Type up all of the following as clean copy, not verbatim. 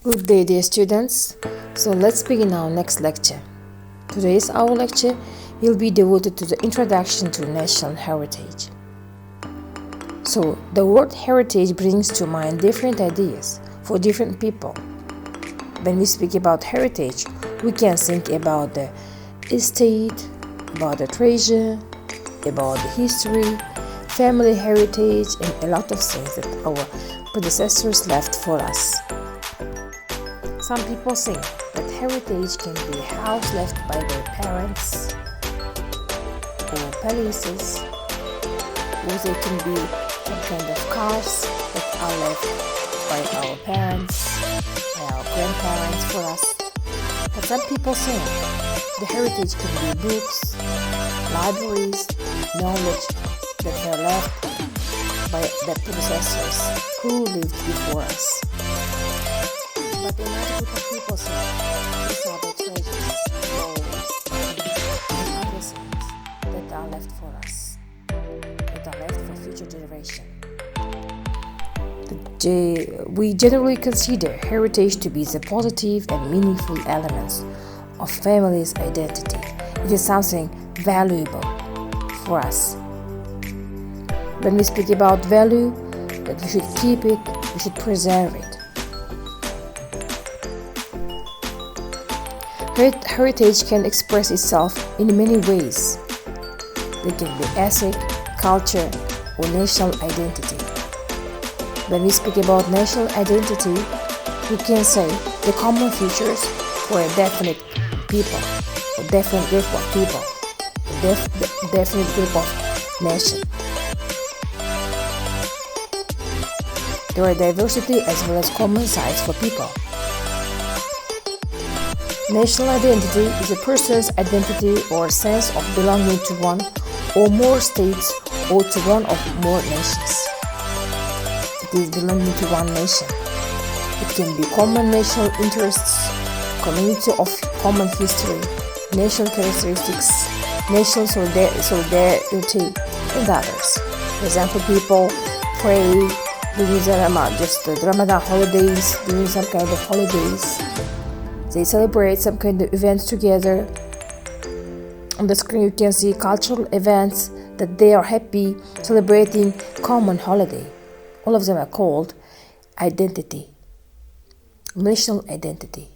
Good day, dear students. So let's begin our next lecture. Today's our lecture will be devoted to the introduction to national heritage. So the word heritage brings to mind different ideas for different people. When we speak about heritage, we can think about the estate, about the treasure, about the history, family heritage, and a lot of things that our predecessors left for us. Some people think that heritage can be a house left by their parents, or palaces, or they can be some kind of cars that are left by our parents, by our grandparents for us. But some people think the heritage can be books, libraries, knowledge that were left by the predecessors who lived before us. But another group of people say these are the treasures, gold, and other things that are left for us, that are left for future generations. We generally consider heritage to be the positive and meaningful elements of family's identity. It is something valuable for us. When we speak about value, that we should keep it, we should preserve it. Heritage can express itself in many ways. It can be ethnic, culture, or national identity. When we speak about national identity, we can say the common features for a definite people, a definite group of people, a definite group of nation. There are diversity as well as common sites for people. National identity is a person's identity or sense of belonging to one or more states or to one or more nations. It is belonging to one nation. It can be common national interests, community of common history, national characteristics, national solidarity, and others. For example, people pray during the Ramadan holidays, during some kind of holidays. They celebrate some kind of events together. On the screen you can see cultural events that they are happy celebrating common holiday. All of them are called identity, national identity.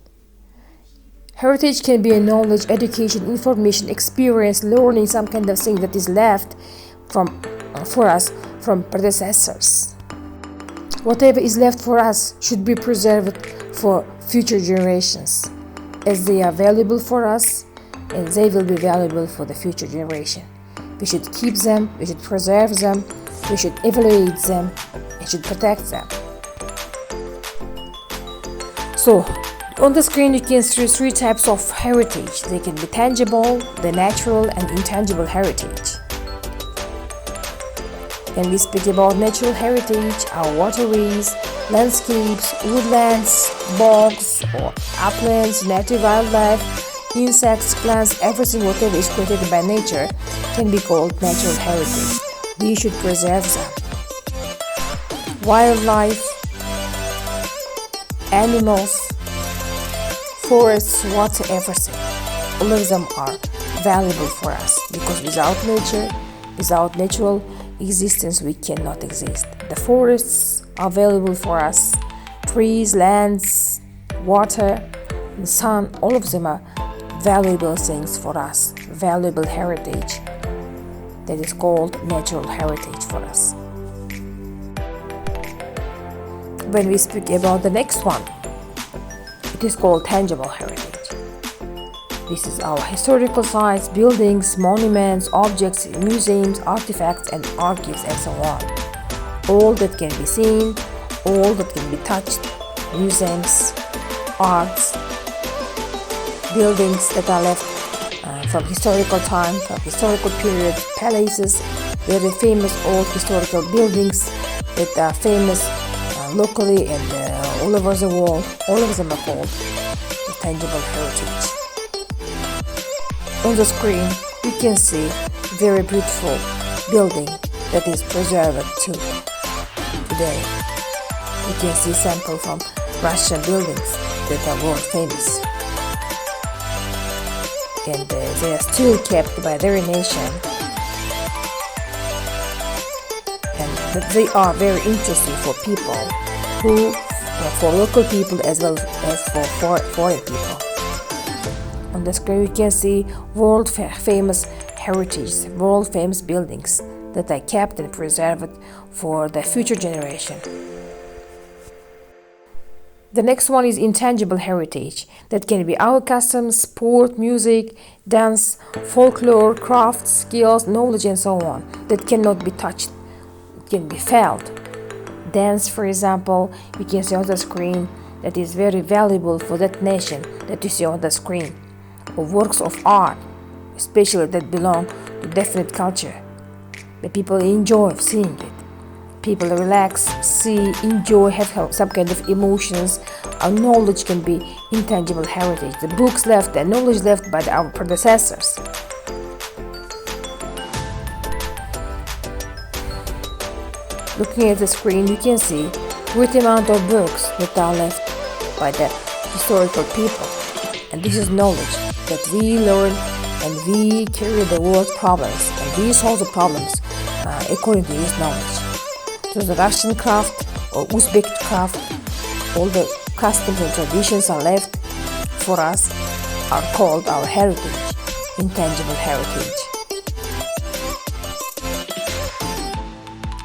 Heritage can be a knowledge, education, information, experience, learning, some kind of thing that is left for us from predecessors. Whatever is left for us should be preserved for future generations, as they are valuable for us and they will be valuable for the future generation. We should keep them, we should preserve them, we should evaluate them, and should protect them. So, on the screen you can see three types of heritage. They can be tangible, the natural, and intangible heritage. When we speak about natural heritage, our waterways, landscapes, woodlands, bogs or uplands, native wildlife, insects, plants, everything whatever is created by nature can be called natural heritage. We should preserve them. Wildlife, animals, forests, water, everything. All of them are valuable for us because without nature, without natural existence, we cannot exist. The forests are valuable for us. Trees, lands, water, the sun, all of them are valuable things for us. Valuable heritage that is called natural heritage for us. When we speak about the next one, it is called tangible heritage. This is our historical sites, buildings, monuments, objects, museums, artifacts, and archives, and so on. All that can be seen, all that can be touched, museums, arts, buildings that are left from historical time, from historical period, palaces, very famous old historical buildings that are famous locally and all over the world. All of them are called the tangible heritage. On the screen, you can see very beautiful building that is preserved till today. You can see sample from Russian buildings that are world famous. And they are still kept by their nation. And they are very interesting for people for local people as well as for foreign people. On the screen we can see world famous heritage, world famous buildings that are kept and preserved for the future generation. The next one is intangible heritage. That can be our customs, sport, music, dance, folklore, crafts, skills, knowledge, and so on, that cannot be touched, it can be felt. Dance, for example, we can see on the screen, that is very valuable for that nation that you see on the screen. Or works of art, especially that belong to definite culture. The people enjoy seeing it. People relax, see, enjoy, have some kind of emotions. Our knowledge can be intangible heritage. The books left, the knowledge left by our predecessors. Looking at the screen, you can see great amount of books that are left by the historical people. And this is knowledge that we learn, and we carry the world problems, and we solve the problems according to this knowledge. So the Russian craft or Uzbek craft, all the customs and traditions are left for us, are called our heritage, intangible heritage.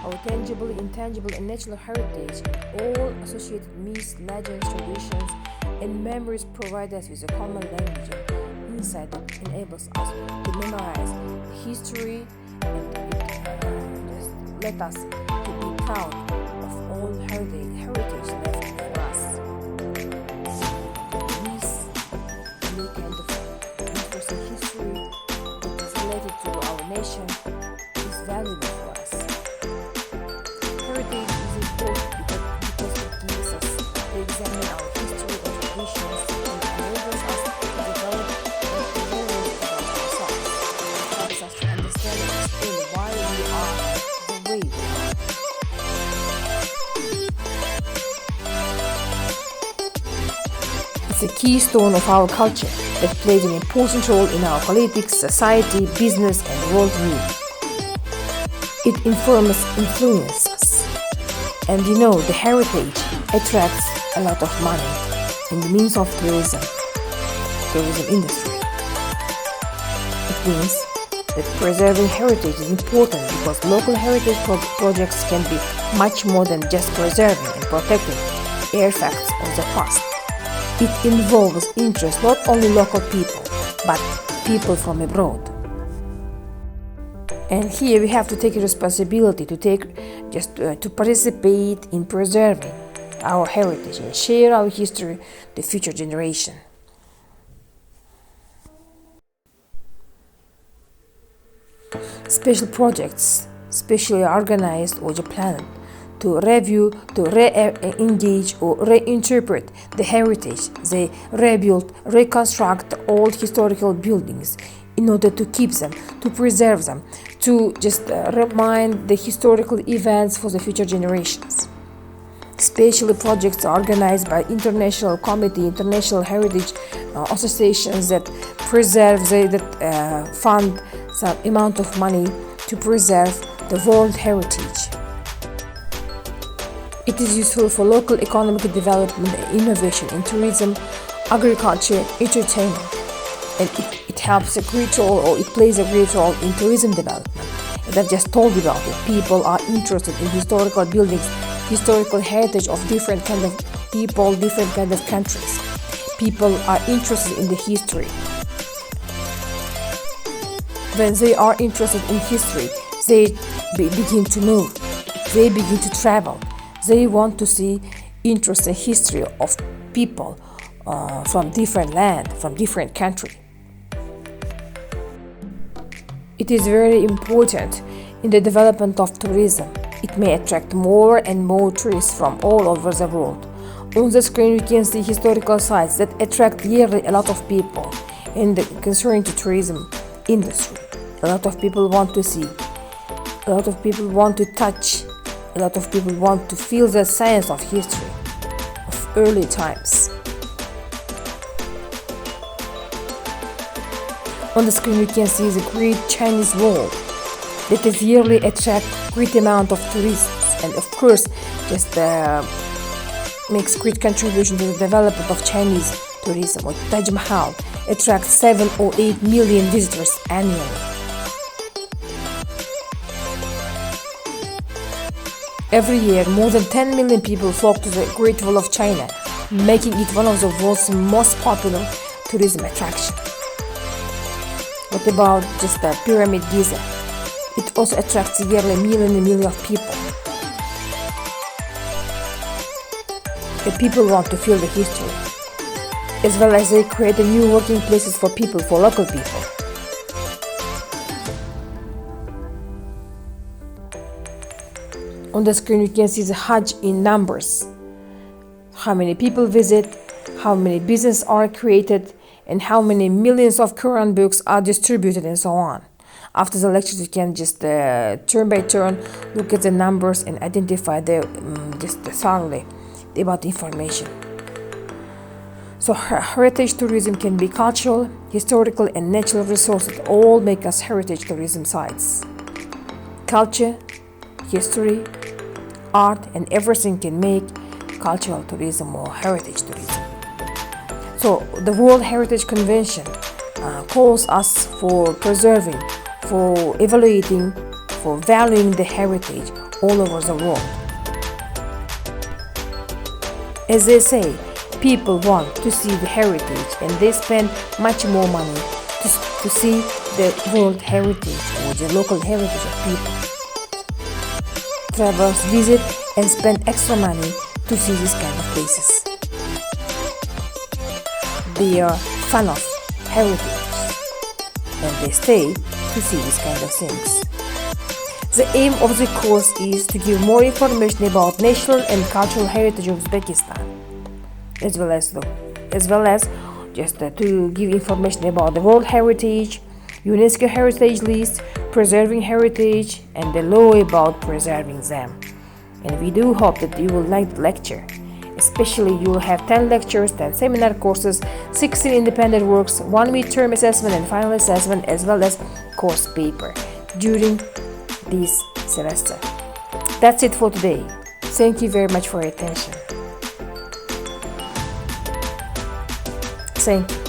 Our tangible, intangible, and natural heritage, all associated myths, legends, traditions, and memories provide us with a common language and insight that enables us to memorize history and just let us to be proud of all heritage left for us. This new kind of interesting history that is related to our nation is valuable for us. Heritage is important because it gives us to examine our history and traditions and enables us to develop awareness about ourselves. It helps us to understand and explain why we are the way we are. It's a keystone of our culture that plays an important role in our politics, society, business, and worldview. It influences us. And the heritage attracts a lot of money in the means of tourism industry. It means that preserving heritage is important because local heritage projects can be much more than just preserving and protecting artifacts of the past. It involves interest not only local people, but people from abroad. And here we have to take a responsibility to participate in preserving our heritage and share our history to the future generation. Special projects, specially organized or planned to review, to re-engage or reinterpret the heritage. They rebuild, reconstruct old historical buildings in order to keep them, to preserve them, to remind the historical events for the future generations. Special projects are organized by international committee, international heritage associations that preserve, that fund some amount of money to preserve the world heritage. It is useful for local economic development and innovation in tourism, agriculture, entertainment, and it helps a great role, or it plays a great role in tourism development. As I just told you about it, people are interested in historical buildings, historical heritage of different kind of people, different kind of countries. People are interested in the history. When they are interested in history, they begin to move, they begin to travel. They want to see interesting history of people from different land, from different country. It is very important in the development of tourism. It may attract more and more tourists from all over the world. On the screen you can see historical sites that attract yearly a lot of people concerning the tourism industry. A lot of people want to see, a lot of people want to touch, a lot of people want to feel the science of history, of early times. On the screen we can see the Great Chinese Wall that is yearly attract great amount of tourists, and of course just makes great contribution to the development of Chinese tourism. Or Taj Mahal attracts 7 or 8 million visitors annually. Every year, more than 10 million people flock to the Great Wall of China, making it one of the world's most popular tourism attractions. What about just the Pyramid Giza? It also attracts yearly million of people. The people want to feel the history, as well as they create new working places for people, for local people. On the screen you can see the Hajj in numbers. How many people visit, how many businesses are created, and how many millions of Quran books are distributed, and so on. After the lectures you can just turn by turn look at the numbers and identify just thoroughly about the information. So heritage tourism can be cultural, historical, and natural resources that all make us heritage tourism sites. Culture, history, art, and everything can make cultural tourism or heritage tourism. So the World Heritage Convention calls us for preserving, for evaluating, for valuing the heritage all over the world. As they say, people want to see the heritage, and they spend much more money to see the world heritage or the local heritage of people. Travelers visit and spend extra money to see these kind of places. They are fan of heritage and they stay to see these kind of things. The aim of the course is to give more information about national and cultural heritage of Uzbekistan, as well as just to give information about the World Heritage, UNESCO Heritage List, preserving heritage, and the law about preserving them. And we do hope that you will like the lecture. Especially you will have 10 lectures, 10 seminar courses, 16 independent works, 1 midterm assessment and final assessment, as well as course paper during this semester. That's it for today. Thank you very much for your attention. Thank you.